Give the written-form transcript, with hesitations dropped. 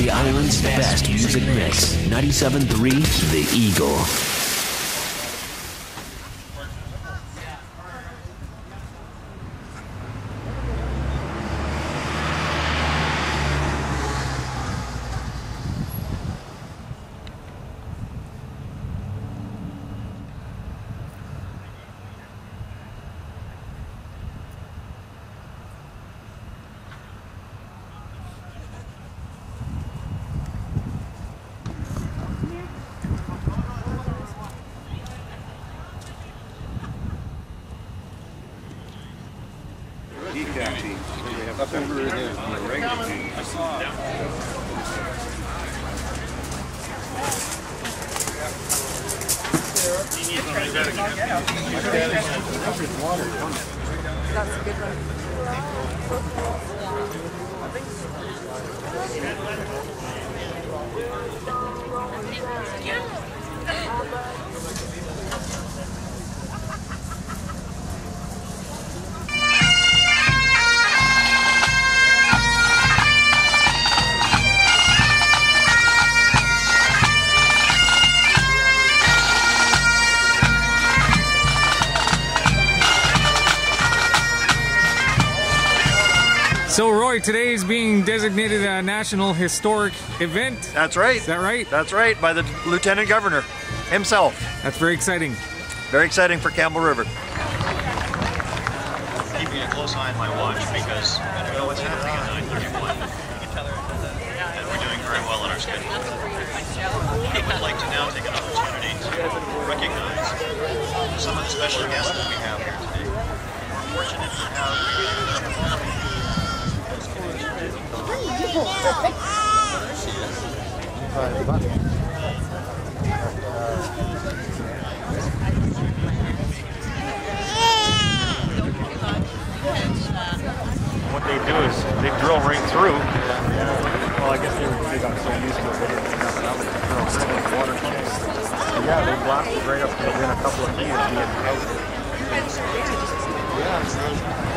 The island's best music mix. 97.3 The Eagle. Decaf team. They have up over there on the regular team. I saw it. That's a good one. So Roy, today is being designated a National Historic Event. That's right. Is that right? That's right, by the Lieutenant Governor himself. That's very exciting. Very exciting for Campbell River. Keeping a close eye on my watch because I don't know what's happening at 9:31. And we're doing very well on our schedule. I would like to now take an opportunity to recognize some of the special guests that we have here today. We're fortunate to have what they do is they drill right through. Well, I guess they got so used to it, they didn't have enough to drill through the water tanks. Yeah, they blasted right up to within a couple of feet of being out. Yeah.